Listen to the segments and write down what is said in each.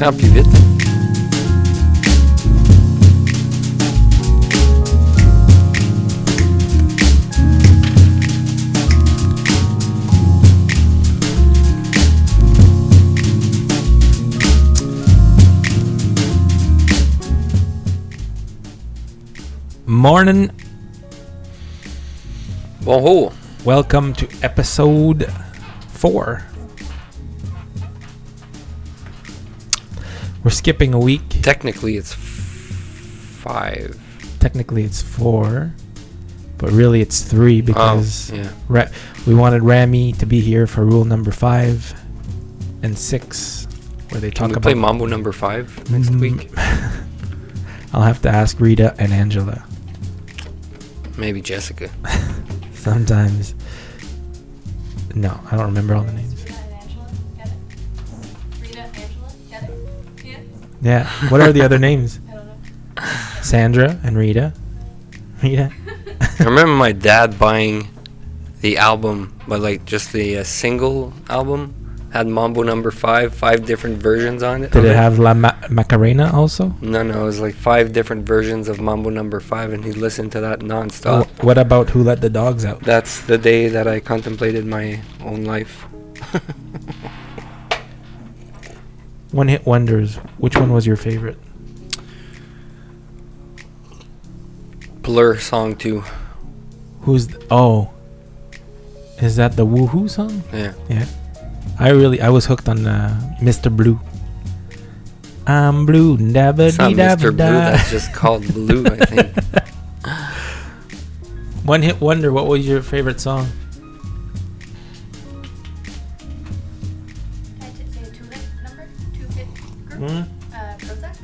faire plus vite. Morning. Bonjour. Welcome to episode 4. We're skipping a week. Technically, it's 5. Technically, it's 4, but really it's 3 because we wanted Rami to be here for rule number 5 and 6, where they talk about. Play Mambo number 5 next week. I'll have to ask Rita and Angela. Maybe Jessica. Sometimes. No, I don't remember all the names. Rita, Angela, get it? Yeah. What are the other names? I don't know. Sandra and Rita. Rita. I remember my dad buying the album, but like just the single album had Mambo number 5 different versions on it. Did it have La Macarena also? No, it was like 5 different versions of Mambo number 5, and he listened to that nonstop. What about Who Let the Dogs Out? That's the day that I contemplated my own life. One Hit Wonders. Which one was your favorite? Blur song 2. Is that the Woohoo song? Yeah. Yeah. I was hooked on Mr. Blue. I'm blue, It's not Mr. Blue, that's just called Blue, I think. One Hit Wonder, what was your favorite song? Can I say a two-hit number? Two-hit group? Prozac?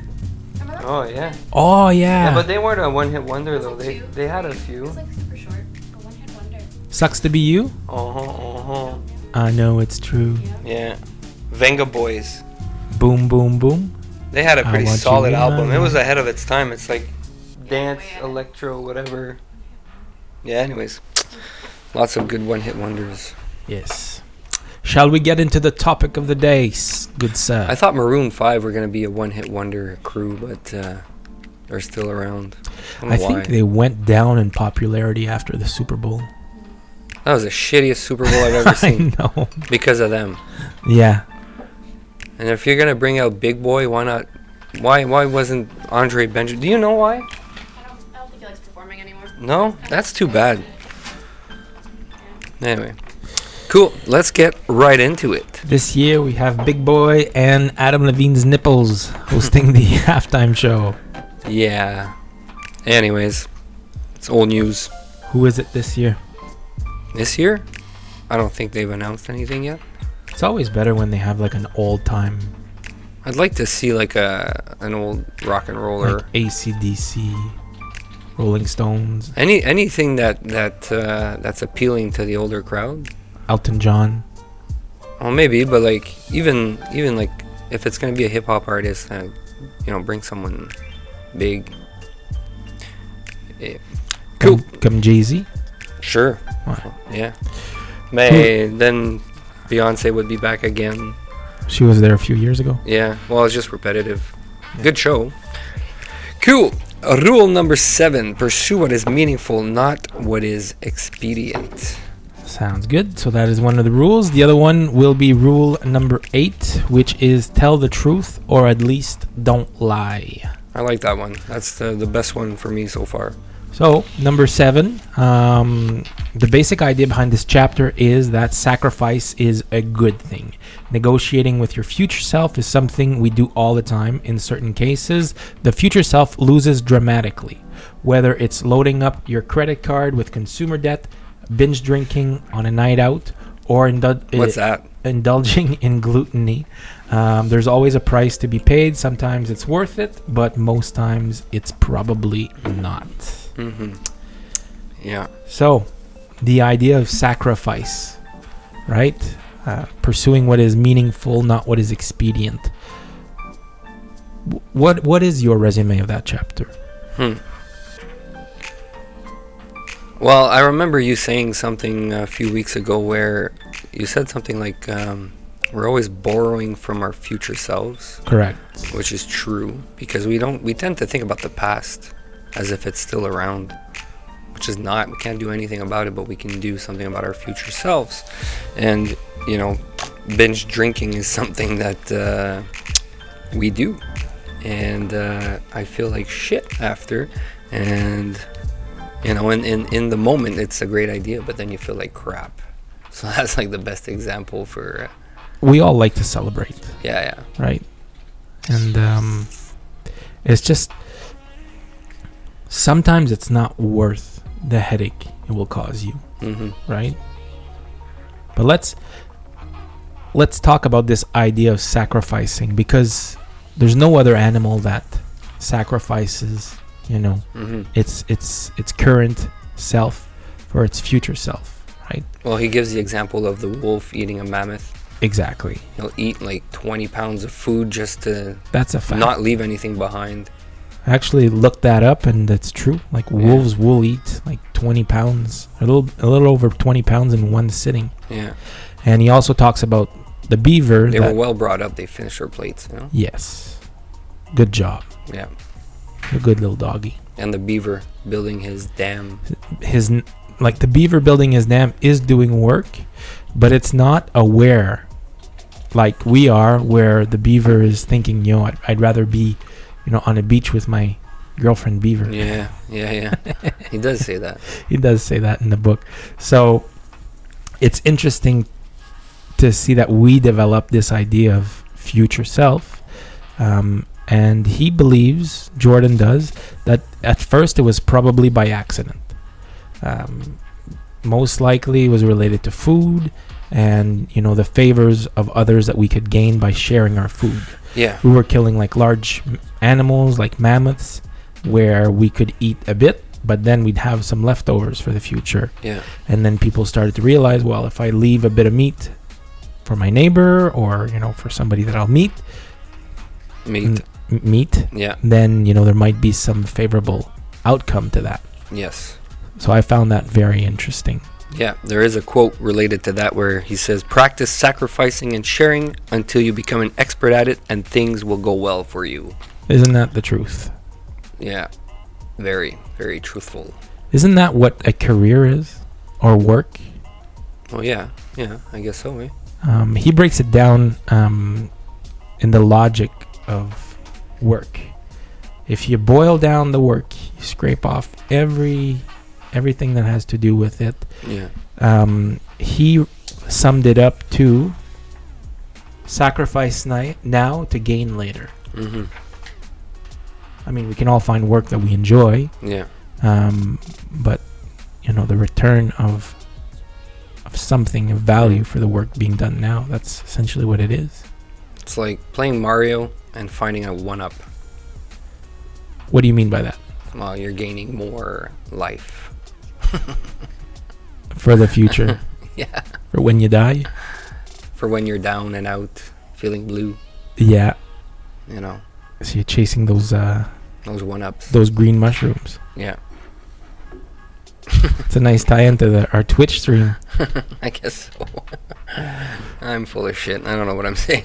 Remember that? Oh, yeah. Oh, yeah. Yeah, but they weren't a one-hit wonder, though. Like They had a It few. was like super short. A one-hit wonder. Sucks to Be You? Uh-huh. I know it's true. Yeah. Venga Boys. Boom, boom, boom. They had a I pretty Want You solid in My album. It Life. was ahead of its time. It's like dance, yeah. electro, whatever. Yeah, anyways. Lots of good one-hit wonders. Yes. Shall we get into the topic of the day, good sir? I thought Maroon 5 were going to be a one-hit wonder crew, but they're still around. I don't know why. think they went down in popularity after the Super Bowl. That was the shittiest Super Bowl I've ever seen. I know. Because of them. Yeah. And if you're going to bring out Big Boy, why not? Why wasn't Andre Benjamin? Do you know why? I don't think he likes performing anymore. No? That's too bad. Anyway. Cool. Let's get right into it. This year we have Big Boy and Adam Levine's Nipples hosting the halftime show. Yeah. Anyways. It's old news. Who is it this year? This year? I don't think they've announced anything yet. It's always better when they have like an old time, I'd like to see like an old rock and roller. like AC/DC, Rolling Stones, Anything that's appealing to the older crowd. Elton John. Well, maybe, but like even like if it's gonna be a hip hop artist, bring someone big. Yeah. Cool. Come Jay-Z. Sure. What? Yeah. Then Beyonce would be back again. She was there a few years ago. Yeah. Well, it's just repetitive. Yeah. Good show. Cool. Rule number 7: pursue what is meaningful, not what is expedient. Sounds good. So that is one of the rules. The other one will be rule number 8, which is tell the truth or at least don't lie. I like that one. That's the best one for me so far. So, number 7, the basic idea behind this chapter is that sacrifice is a good thing. Negotiating with your future self is something we do all the time. In certain cases, the future self loses dramatically. Whether it's loading up your credit card with consumer debt, binge drinking on a night out, or What's that? indulging in gluttony. There's always a price to be paid. Sometimes it's worth it, but most times it's probably not. Mm-hmm. Yeah. So, the idea of sacrifice, right? Pursuing what is meaningful, not what is expedient. What is your resume of that chapter? Well, I remember you saying something a few weeks ago where you said something like, we're always borrowing from our future selves, Correct. which is true, because we tend to think about the past as if it's still around, which is not. We can't do anything about it, but we can do something about our future selves. And binge drinking is something that we do, and I feel like shit after, and in the moment it's a great idea, but then you feel like crap. So that's like the best example for We all like to celebrate, yeah. right? And it's just sometimes it's not worth the headache it will cause you, right? But let's talk about this idea of sacrificing, because there's no other animal that sacrifices, its current self for its future self, right? Well, he gives the example of the wolf eating a mammoth. Exactly. He'll eat like 20 pounds of food just to That's a fact. not leave anything behind. I actually looked that up, and that's true. Like wolves will eat like 20 pounds, a little over 20 pounds in one sitting. Yeah. And he also talks about the beaver. They were well brought up. They finished their plates, Yes. Good job. Yeah. A good little doggy. And the beaver building his dam. The beaver building his dam is doing work, but it's not aware like we are, where the beaver is thinking, I'd rather be, on a beach with my girlfriend beaver. Yeah. He does say that. He does say that in the book. So it's interesting to see that we develop this idea of future self. And he believes, Jordan does, that at first it was probably by accident. Most likely it was related to food and, the favors of others that we could gain by sharing our food. Yeah. We were killing like large animals like mammoths, where we could eat a bit, but then we'd have some leftovers for the future. Yeah. And then people started to realize, well, if I leave a bit of meat for my neighbor or, for somebody that I'll meet, Yeah. then, there might be some favorable outcome to that. Yes. So I found that very interesting. Yeah, there is a quote related to that where he says, "Practice sacrificing and sharing until you become an expert at it, and things will go well for you." Isn't that the truth? Yeah, very, very truthful. Isn't that what a career is, or work? Well, yeah, I guess so, eh? He breaks it down in the logic of work. If you boil down the work, you scrape off everything that has to do with it. Yeah. He summed it up to sacrifice now to gain later. Mm-hmm. I mean, we can all find work that we enjoy. Yeah. But the return of something of value for the work being done now, that's essentially what it is. It's like playing Mario and finding a 1-up. What do you mean by that? Well, you're gaining more life. For the future. Yeah. For when you die. For when you're down and out, feeling blue. Yeah. So you're chasing those 1-ups. those green mushrooms. Yeah. It's a nice tie-in to our Twitch stream. I guess so. I'm full of shit. I don't know what I'm saying.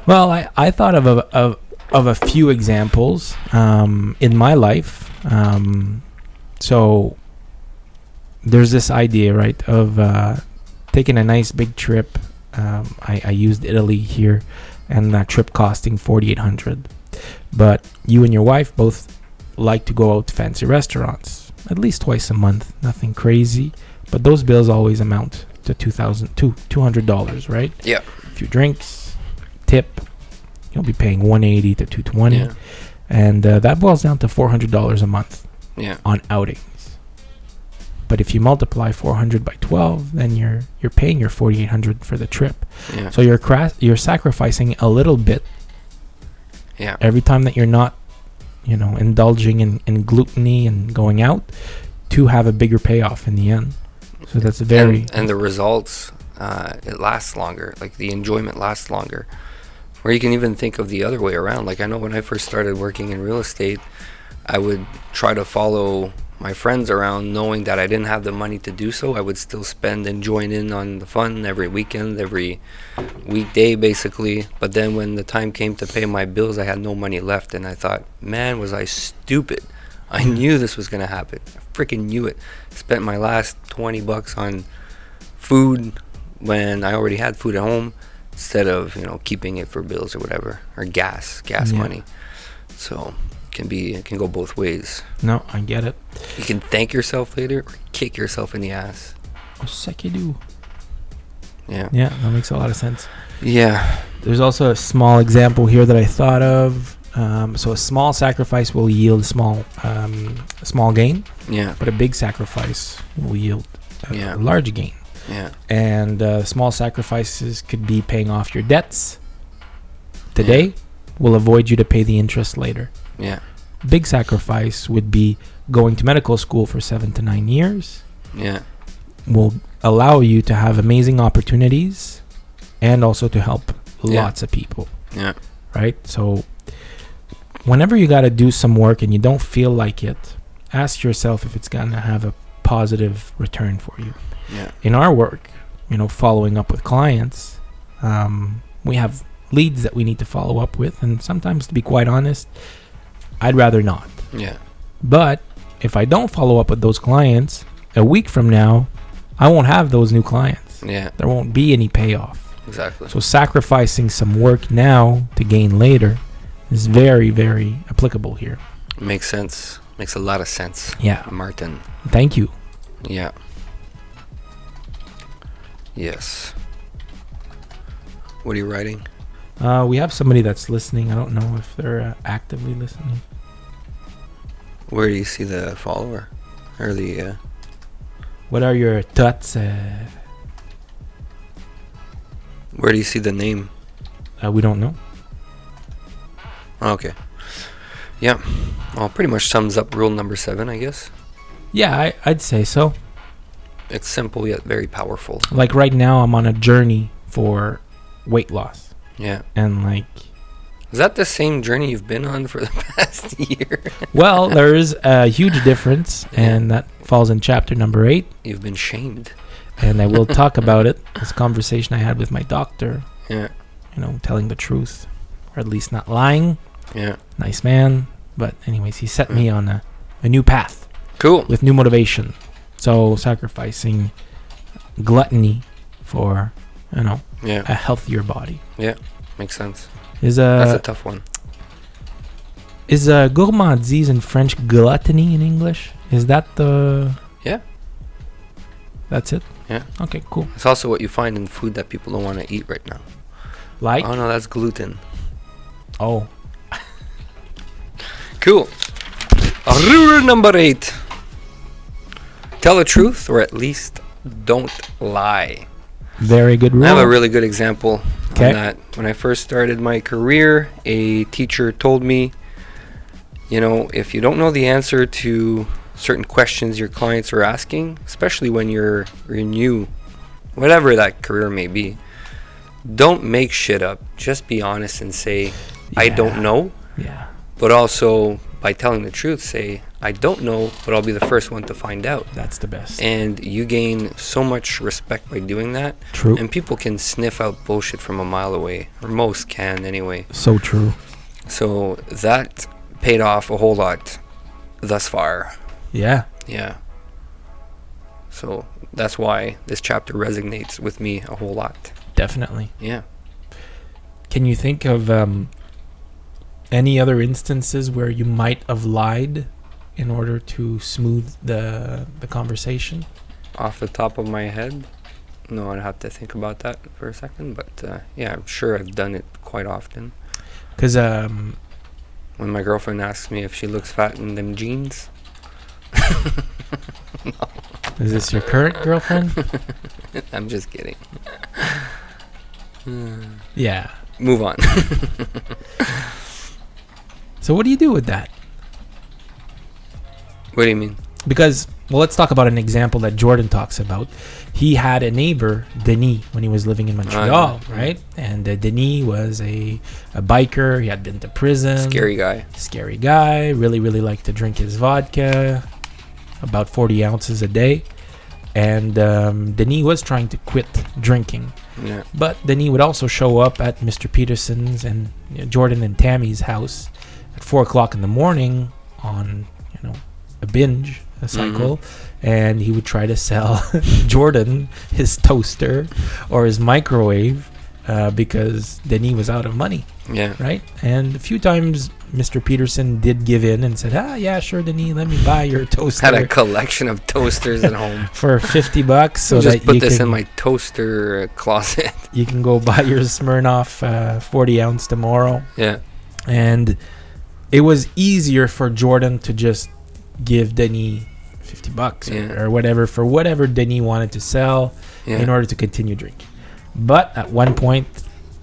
Well, I thought of a few examples in my life. So there's this idea, right, of taking a nice big trip. I used Italy here, and that trip costing $4,800. But you and your wife both like to go out to fancy restaurants at least twice a month. Nothing crazy, but those bills always amount to $200, right? Yeah. A few drinks, tip, you'll be paying $180 to $220, Yeah. and that boils down to $400 a month. Yeah. On outings. But if you multiply 400 by 12, then you're paying your $4,800 for the trip. Yeah. So you're sacrificing a little bit. Yeah. Every time that you're not, indulging in gluttony and going out, to have a bigger payoff in the end. So that's very and the results, it lasts longer. Like the enjoyment lasts longer. Or you can even think of the other way around. Like I know when I first started working in real estate, I would try to follow my friends around, knowing that I didn't have the money to do so, I would still spend and join in on the fun every weekend, every weekday, basically. But then when the time came to pay my bills, I had no money left, and I thought, man, was I stupid. I knew this was going to happen. I freaking knew it. Spent my last $20 on food when I already had food at home, instead of, keeping it for bills or whatever, or gas money. So it can go both ways. No, I get it. You can thank yourself later or kick yourself in the ass. What's that you do? Yeah. Yeah, that makes a lot of sense. Yeah. There's also a small example here that I thought of. So a small sacrifice will yield a small gain. Yeah. But a big sacrifice will yield a large gain. Yeah. And small sacrifices could be paying off your debts today will avoid you to pay the interest later. Yeah. Big sacrifice would be going to medical school for 7 to 9 years. Yeah. Will allow you to have amazing opportunities and also to help lots of people. Yeah. Right? So whenever you got to do some work and you don't feel like it, ask yourself if it's going to have a positive return for you. Yeah. In our work, following up with clients, we have leads that we need to follow up with, and sometimes, to be quite honest, I'd rather not. Yeah. But if I don't follow up with those clients, a week from now, I won't have those new clients. Yeah. There won't be any payoff. Exactly. So sacrificing some work now to gain later is very, very applicable here. Makes sense. Makes a lot of sense. Yeah. Martin. Thank you. Yeah. Yes. What are you writing? We have somebody that's listening. I don't know if they're actively listening. Where do you see the follower? Or the... What are your thoughts? Where do you see the name? We don't know. Okay. Yeah. Well, pretty much sums up rule number 7, I guess. Yeah, I'd say so. It's simple yet very powerful. Like right now, I'm on a journey for weight loss. Yeah. And is that the same journey you've been on for the past year? Well, there is a huge difference, and that falls in chapter number 8. You've been shamed. And I will talk about it. This conversation I had with my doctor. Yeah. Telling the truth, or at least not lying. Yeah. Nice man. But anyways, he set me on a new path. Cool. With new motivation. So sacrificing gluttony for, a healthier body. Yeah. Makes sense. That's a tough one. Is gourmandise in French gluttony in English? Is that the... Yeah. That's it? Yeah. Okay, cool. It's also what you find in food that people don't want to eat right now. Like? Oh, no, that's gluten. Oh. Cool. Rule number 8. Tell the truth, or at least don't lie. Very good rule. I have a really good example on 'Kay. that. When I first started my career, a teacher told me, if you don't know the answer to certain questions your clients are asking, especially when you're new, whatever that career may be, don't make shit up. Just be honest and say, I don't know. Yeah. But also, by telling the truth, say, I don't know, but I'll be the first one to find out. That's the best. And you gain so much respect by doing that. True. And people can sniff out bullshit from a mile away. Or most can, anyway. So true. So that paid off a whole lot thus far. Yeah. Yeah. So that's why this chapter resonates with me a whole lot. Definitely. Yeah. Can you think of any other instances where you might have lied in order to smooth the conversation? Off the top of my head, no, I'd have to think about that for a second. But yeah, I'm sure I've done it quite often. Because when my girlfriend asks me if she looks fat in them jeans. No. Is this your current girlfriend? I'm just kidding. Yeah. Move on. So what do you do with that? What do you mean? Because, well, let's talk about an example that Jordan talks about. He had a neighbor, Denis, when he was living in Montreal, right? And Denis was a biker. He had been to prison. Scary guy. Scary guy. Really, really liked to drink his vodka. about 40 ounces a day. And Denis was trying to quit drinking. Yeah. But Denis would also show up at Mr. Peterson's and Jordan and Tammy's house at 4 o'clock in the morning on, a binge, a cycle. And he would try to sell Jordan his toaster or his microwave because Denis was out of money. Yeah. Right? And a few times Mr. Peterson did give in and said, yeah, sure, Denis, let me buy your toaster. Had a collection of toasters at home. For $50 so just that put you this can, in my toaster closet. You can go buy your Smirnoff 40 ounce tomorrow. Yeah. And it was easier for Jordan to just give Denis $50 or whatever for whatever Denis wanted to sell in order to continue drinking. But at one point,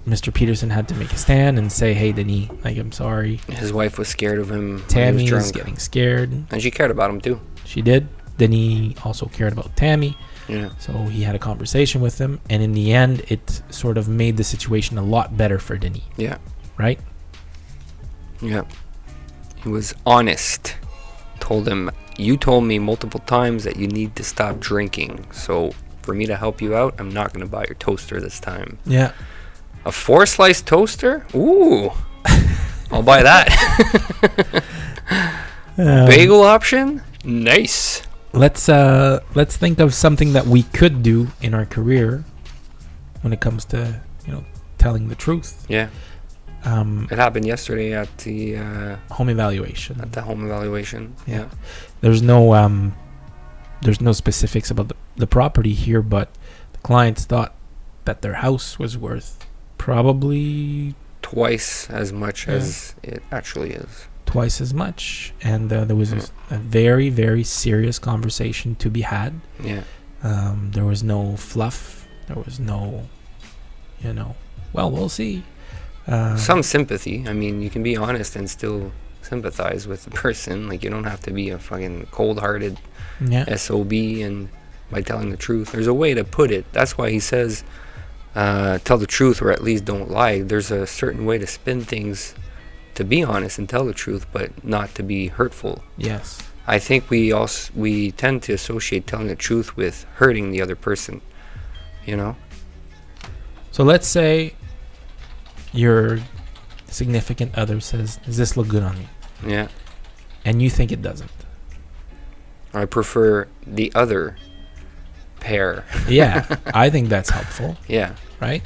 Mr. Peterson had to make a stand and say, hey, Denis, I'm sorry. His wife was scared of him. Tammy is getting scared. And she cared about him too. She did. Denis also cared about Tammy. Yeah. So he had a conversation with him. And in the end, it sort of made the situation a lot better for Denis. Yeah. Right? Yeah. He was honest. Told him, you told me multiple times that you need to stop drinking. So for me to help you out, I'm not going to buy your toaster this time. Yeah. A 4-slice toaster? Ooh. I'll buy that. Bagel option? Nice. Let's think of something that we could do in our career when it comes to, telling the truth. Yeah. It happened yesterday at the home evaluation. At the home evaluation. Yeah. There's no specifics about the property here, but the clients thought that their house was worth probably twice as much as it actually is. Twice as much. And there was a very, very serious conversation to be had. Yeah. There was no fluff. There was no, well, we'll see. Some sympathy. I mean, you can be honest and still sympathize with the person. Like, you don't have to be a fucking cold-hearted SOB and by telling the truth. There's a way to put it. That's why he says tell the truth or at least don't lie. There's a certain way to spin things to be honest and tell the truth, but not to be hurtful. Yes. I think we tend to associate telling the truth with hurting the other person, So let's say your significant other says, does this look good on you? Yeah. And you think it doesn't. I prefer the other pair. Yeah, I think that's helpful. Yeah. Right?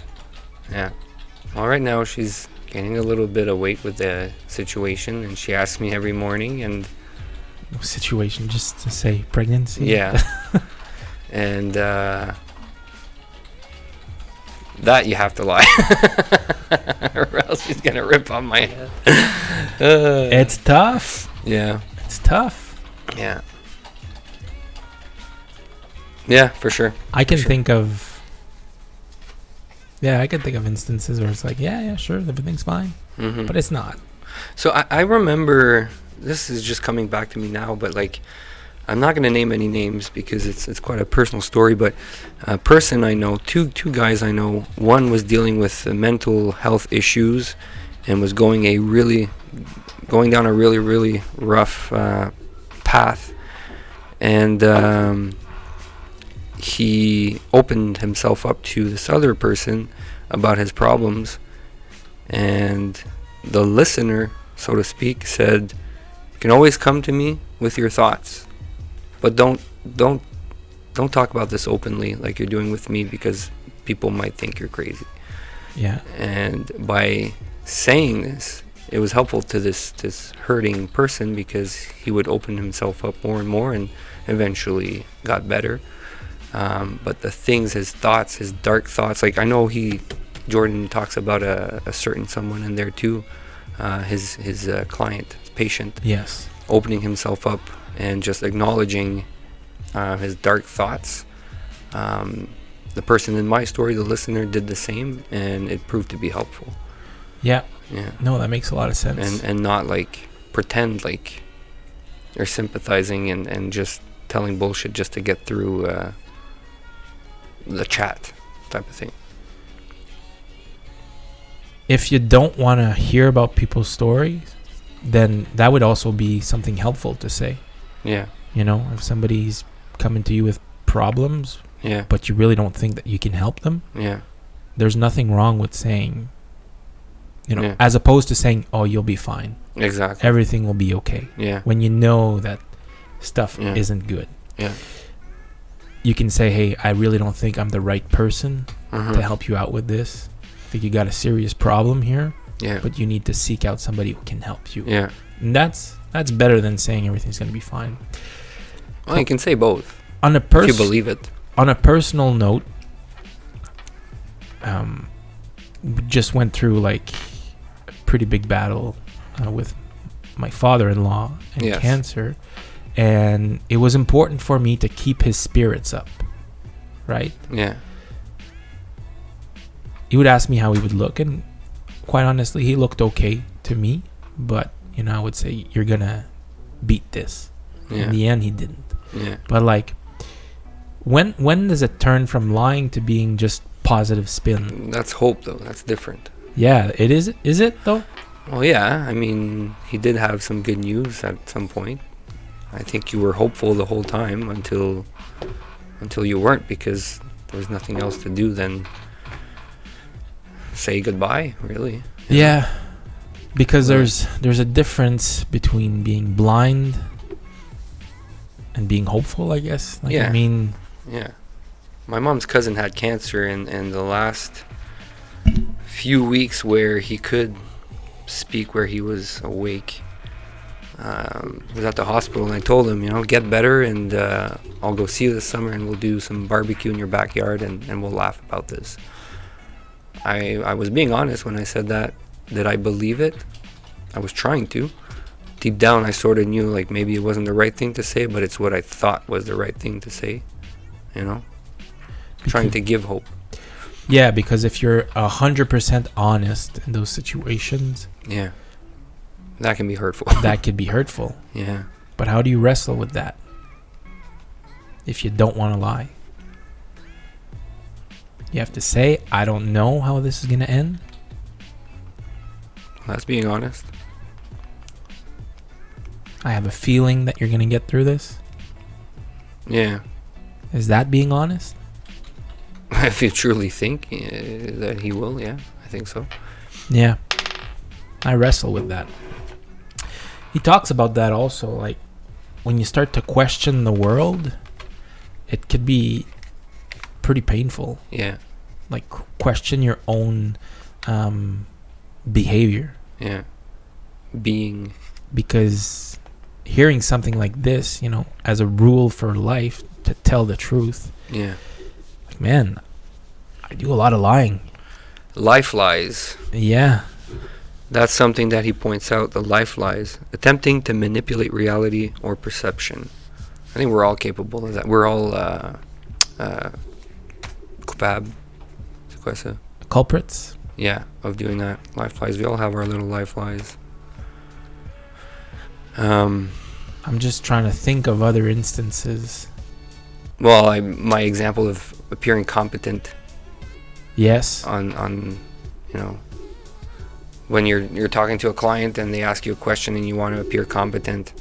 Yeah. Well, right now she's gaining a little bit of weight with the situation, and she asks me every morning, and situation, just to say pregnancy. Yeah. And that you have to lie, or else she's gonna rip on my head. It's tough. Yeah. It's tough. Yeah. Yeah, for sure. I can think of instances where it's like, yeah, sure, everything's fine. Mm-hmm. But it's not. So I remember, this is just coming back to me now, but like, I'm not going to name any names because it's quite a personal story, but a person I know, two guys I know, one was dealing with mental health issues and was going down a really, really rough path. And he opened himself up to this other person about his problems, and the listener, so to speak, said, you can always come to me with your thoughts, but don't talk about this openly like you're doing with me, because people might think you're crazy. Yeah. And by saying this, it was helpful to this hurting person, because he would open himself up more and more and eventually got better. But the things, his thoughts, his dark thoughts, like I know Jordan talks about a certain someone in there too, his client, his patient. Yes. Opening himself up and just acknowledging his dark thoughts. The person in my story, the listener, did the same, and it proved to be helpful. Yeah. Yeah. No, that makes a lot of sense. And not like pretend like you're sympathizing and just telling bullshit just to get through the chat type of thing. If you don't want to hear about people's stories, then that would also be something helpful to say. Yeah. You know, if somebody's coming to you with problems, Yeah. but you really don't think that you can help them, Yeah. there's nothing wrong with saying, you know, Yeah. as opposed to saying, oh, you'll be fine. Exactly. Everything will be okay. Yeah. When you know that stuff Yeah. isn't good. Yeah. You can say, hey, I really don't think I'm the right person Mhm. to help you out with this. I think you got a serious problem here, Yeah. but you need to seek out somebody who can help you. Yeah. And that's better than saying everything's going to be fine. Well, you can say both On a if you believe it. on a personal note, we just went through like a pretty big battle with my father-in-law and Yes. cancer, and it was important for me to keep his spirits up, right? Yeah. He would ask me how he would look, and quite honestly, he looked okay to me, but you know, I would say, you're gonna beat this. Yeah. In the end, he didn't. Yeah. But like, when does it turn from lying to being just positive spin? That's hope, though. That's different. Yeah, it is. Is it though? Well, yeah. I mean, he did have some good news at some point. I think you were hopeful the whole time until you weren't, because there was nothing else to do than say goodbye, really. Yeah, because Right. there's a difference between being blind and being hopeful, I guess. Like, Yeah. I mean, Yeah. My mom's cousin had cancer, and the last few weeks where he could speak, where he was awake, he was at the hospital, and I told him, you know, get better, and I'll go see you this summer, and we'll do some barbecue in your backyard, and we'll laugh about this. I was being honest when I said that. Did I believe it? I was trying to. Deep down, I sort of knew, like, maybe it wasn't the right thing to say, but it's what I thought was the right thing to say. You know? Trying to give hope. yeah, because if you're 100% honest in those situations, Yeah. That can be hurtful. that could be hurtful. Yeah. But how do you wrestle with that if you don't want to lie? You have to say, I don't know how this is going to end. That's being honest. I have a feeling that you're going to get through this. Yeah. Is that being honest? If you truly think that he will, yeah. I think so. Yeah. I wrestle with that. He talks about that also. Like, when you start to question the world, it could be pretty painful. Yeah. Like, question your own behavior. Yeah. Being. Because hearing something like this, you know, as a rule for life, to tell the truth, Yeah. like, man, I do a lot of lying. Life lies. Yeah. That's something that he points out, the life lies. Attempting to manipulate reality or perception. I think we're all capable of that. We're all coupable. C'est quoi ça? Culprits. Yeah, of doing that. Life lies. We all have our little life lies. I'm just trying to think of other instances. Well, my example of appearing competent Yes. on you know, when you're talking to a client and they ask you a question and you want to appear competent,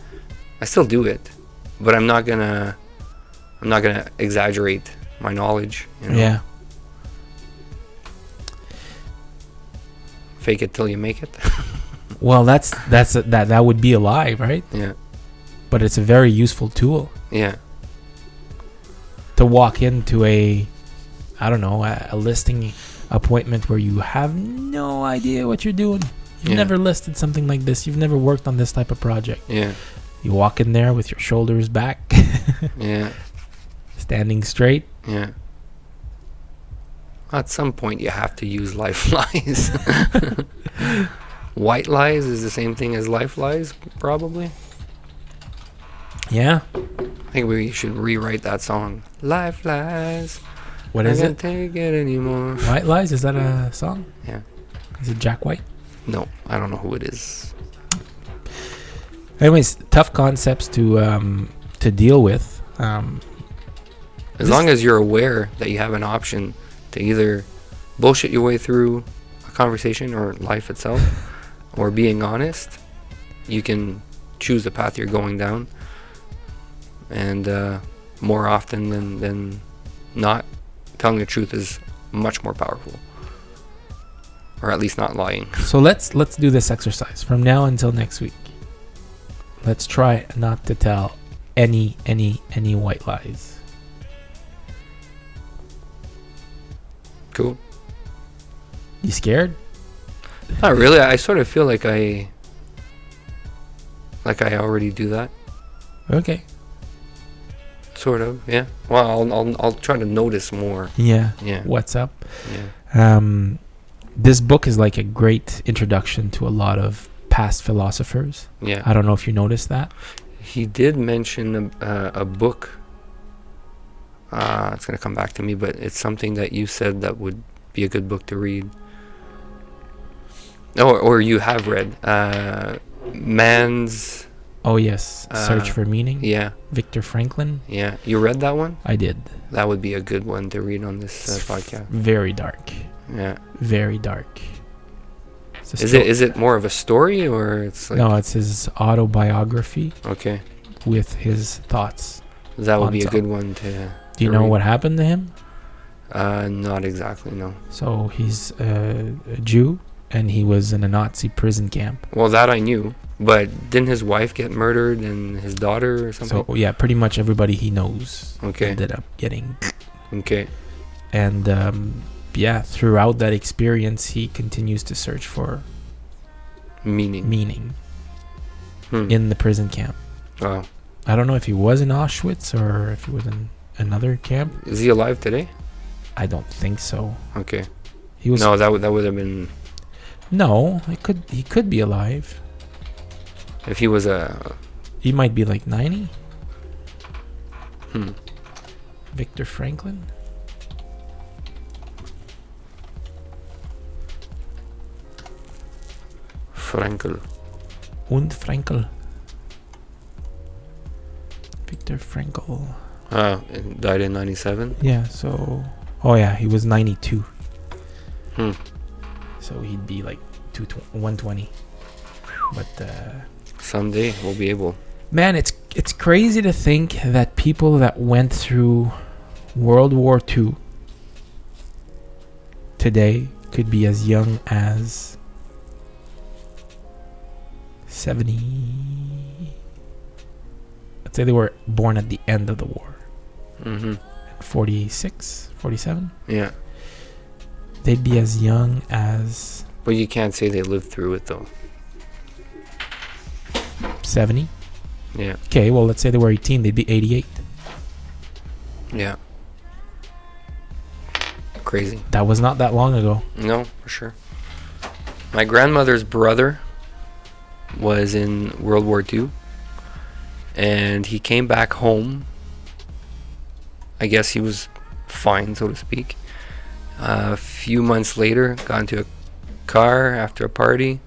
I still do it, but I'm not gonna exaggerate my knowledge. You know? Yeah. Fake it till you make it. Well, that would be a lie, right? Yeah. But it's a very useful tool Yeah. to walk into a listing appointment where you have no idea what you're doing. You've Yeah. never listed something like this. You've never worked on this type of project. Yeah. You walk in there with your shoulders back, Yeah. standing straight. Yeah. At some point, you have to use life lies. White lies is the same thing as life lies, probably. Yeah. I think we should rewrite that song. Life lies. What I is can't it? take it anymore. White Lies? Is that a song? Yeah. Is it Jack White? No, I don't know who it is. Anyways, tough concepts to deal with. As long as you're aware that you have an option to either bullshit your way through a conversation or life itself, or being honest, you can choose the path you're going down. and more often than not, telling the truth is much more powerful, or at least not lying. So let's do this exercise from now until next week. Let's try not to tell any white lies. Cool. You scared? Not really. I sort of feel like I already do that. Okay. Sort of, yeah. Well, I'll try to notice more. Yeah. Yeah. What's up? Yeah. This book is like a great introduction to a lot of past philosophers. Yeah. I don't know if you noticed that. He did mention a book. It's gonna come back to me, but it's something that you said that would be a good book to read. Or you have read. Man's... Oh yes, Search for Meaning. Yeah. Viktor Franklin. Yeah. You read that one? I did. That would be a good one to read on this podcast. Very dark. Yeah. Very dark. Is it more of a story, or it's like... No, it's his autobiography. Okay. With his thoughts. That would be a top. good one to... Do you know what happened to him? Not exactly, no. So he's a Jew, and he was in a Nazi prison camp. Well, that I knew, but didn't his wife get murdered and his daughter or something? So yeah, pretty much everybody he knows Okay. ended up getting. Okay. And yeah, throughout that experience, he continues to search for meaning in the prison camp. Wow. I don't know if he was in Auschwitz or if he was in another camp. Is he alive today? I don't think so. Okay. He was. No, that would have been... No, he could be alive. If he was a... He might be like 90. Hmm. Viktor Franklin. Frankel. Und Frankel. Viktor Frankl. Died in 97? Yeah, so... Oh yeah, he was 92. Hmm. So he'd be like 120. But Someday we'll be able... man, it's crazy to think that people that went through World War II today could be as young as 70. Let's say they were born at the end of the war. Mm-hmm. 46, 47. Yeah. They'd be as young as But you can't say they lived through it, though. 70. Yeah. Okay, well, let's say they were 18. They'd be 88. Yeah. Crazy. That was not that long ago. No, for sure. My grandmother's brother was in World War II, and he came back home. I guess he was fine, so to speak. A few months later, got into a car after a party.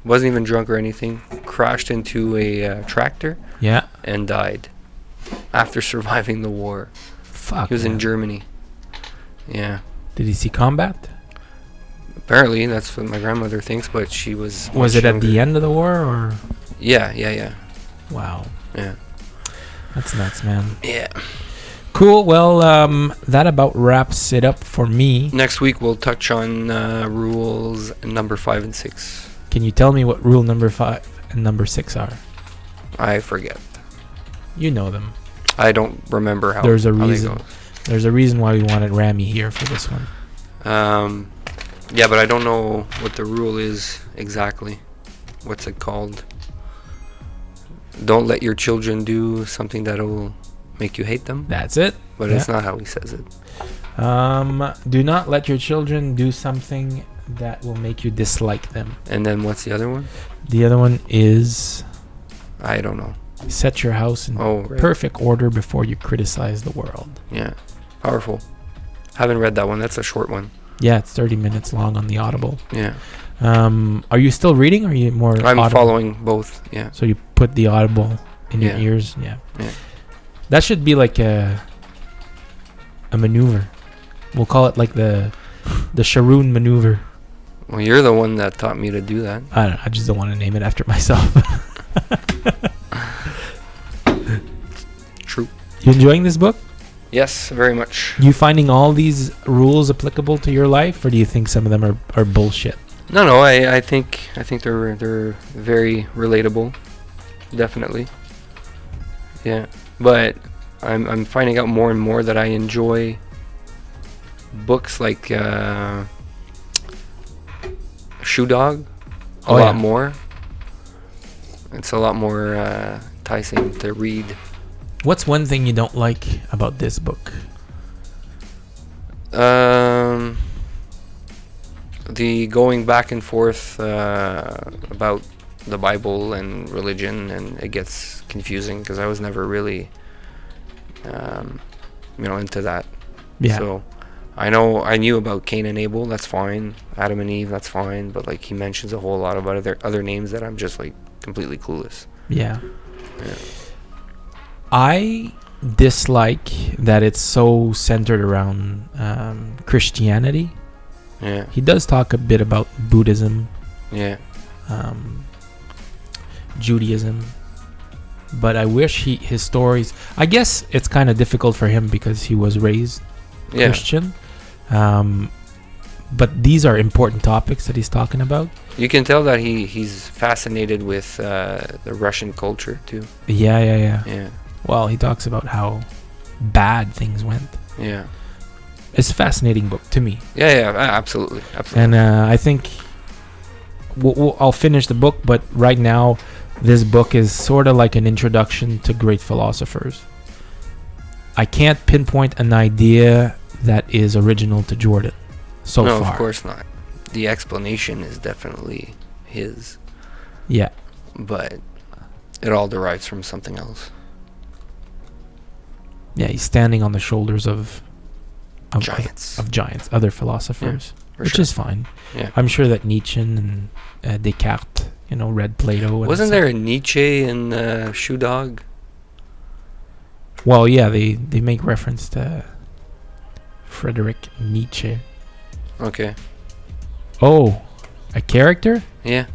Wasn't even drunk or anything. Crashed into a tractor. Yeah. And died after surviving the war. Fuck. He was in man. Germany. Yeah. Did he see combat? Apparently, that's what my grandmother thinks, but she was... Was much it at the younger. end of the war or? Yeah. Wow. Yeah. That's nuts, man. Yeah. Cool. Well, that about wraps it up for me. Next week, we'll touch on rules number 5 and 6. Can you tell me what rule number 5 and number 6 are? I forget. You know them. I don't remember how. There's a how they reason. go. There's a reason why we wanted Rami here for this one. Yeah, but I don't know what the rule is exactly. What's it called? Don't let your children do something that'll make you hate them. That's it. But it's not how he says it. Do not let your children do something that will make you dislike them. And then what's the other one? The other one is I don't know. set your house in Right. perfect order before you criticize the world. Yeah. Powerful. Haven't read that one. That's a short one. Yeah, it's 30 minutes long on the Audible. Yeah. Are you still reading or are you more I'm Audible? following both. Yeah. So you put the Audible in your Yeah. ears? Yeah. Yeah. That should be like a maneuver. We'll call it like the Charron maneuver. Well, you're the one that taught me to do that. I don't know. I just don't want to name it after myself. You enjoying this book? Yes, very much. You finding all these rules applicable to your life, or do you think some of them are bullshit? No, I think they're very relatable, definitely. Yeah, but I'm finding out more and more that I enjoy books like Shoe Dog a lot more. It's a lot more enticing to read. What's one thing you don't like about this book? The going back and forth about the Bible and religion, and it gets confusing because I was never really, into that. Yeah. So I knew about Cain and Abel. That's fine. Adam and Eve. That's fine. But like he mentions a whole lot of other names that I'm just like completely clueless. Yeah. I dislike that it's so centered around Christianity. Yeah. He does talk a bit about Buddhism, Yeah. Judaism, but I wish his stories. I guess it's kind of difficult for him because he was raised Christian. But these are important topics that he's talking about. You can tell that he's fascinated with the Russian culture too. Yeah. Yeah. Well, he talks about how bad things went. Yeah. It's a fascinating book to me. Yeah, absolutely. And I think I'll finish the book, but right now, this book is sort of like an introduction to great philosophers. I can't pinpoint an idea that is original to Jordan so far. No, of course not. The explanation is definitely his. Yeah. But it all derives from something else. Yeah, he's standing on the shoulders of giants. Of giants, other philosophers, which is fine. Yeah. I'm sure that Nietzsche and Descartes, read Plato. Wasn't there a Nietzsche in Shoe Dog? Well, yeah, they make reference to Friedrich Nietzsche. Okay. Oh, a character? Yeah.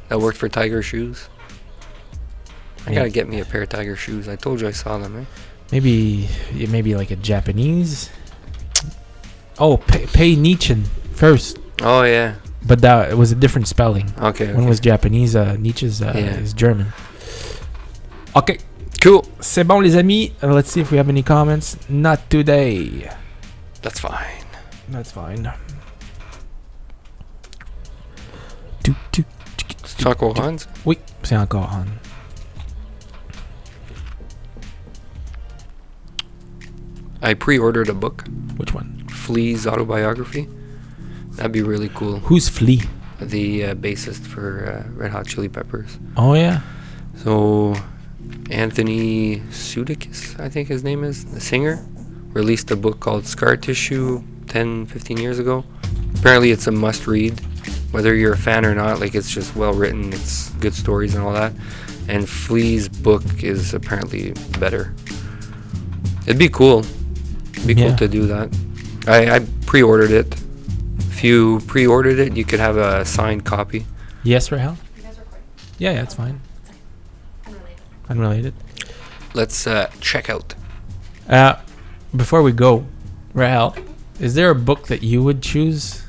That worked for Tiger Shoes. I Yeah. gotta get me a pair of Tiger Shoes. I told you I saw them, right? Maybe like a Japanese. Oh, pay Nietzsche first. Oh yeah. But that it was a different spelling. Okay. One was Japanese. Nietzsche's is German. Okay. Cool. C'est bon, les amis. Let's see if we have any comments. Not today. That's fine. That's fine. C'est encore Hans? Oui, c'est encore Han. I pre-ordered a book. Which one? Flea's autobiography. That'd be really cool. Who's Flea? The bassist for Red Hot Chili Peppers. Oh, yeah. So, Anthony Sudeikis, I think his name is, the singer, released a book called Scar Tissue 10-15 years ago. Apparently it's a must-read, whether you're a fan or not. Like, it's just well-written, it's good stories and all that. And Flea's book is apparently better. It'd be cool. It'd be cool to do that. I pre-ordered it. If you pre-ordered it, you could have a signed copy. Yes, Rahel? You guys recording? Yeah, it's fine. Unrelated. Let's check out. Before we go, Rahel, is there a book that you would choose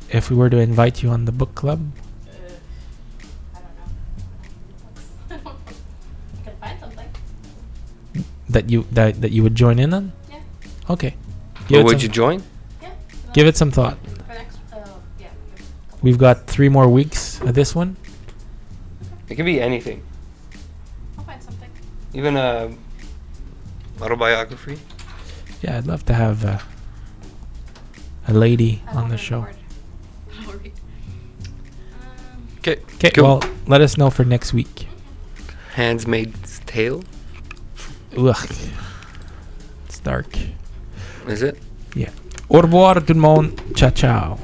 if we were to invite you on the book club? I don't know. I could find something. That you would join in on? Yeah. Okay. Would you join? Yeah. Give it some thought. For next, yeah. We've got 3 more weeks of this one. It can be anything. I'll find something. Even a autobiography. Yeah, I'd love to have a lady I on won't the show. record. I'll read. Okay. Okay, Cool. well, let us know for next week. Handmaid's Tale. Ugh. It's dark. Is it? Yeah. Au revoir tout le monde. Ciao, ciao.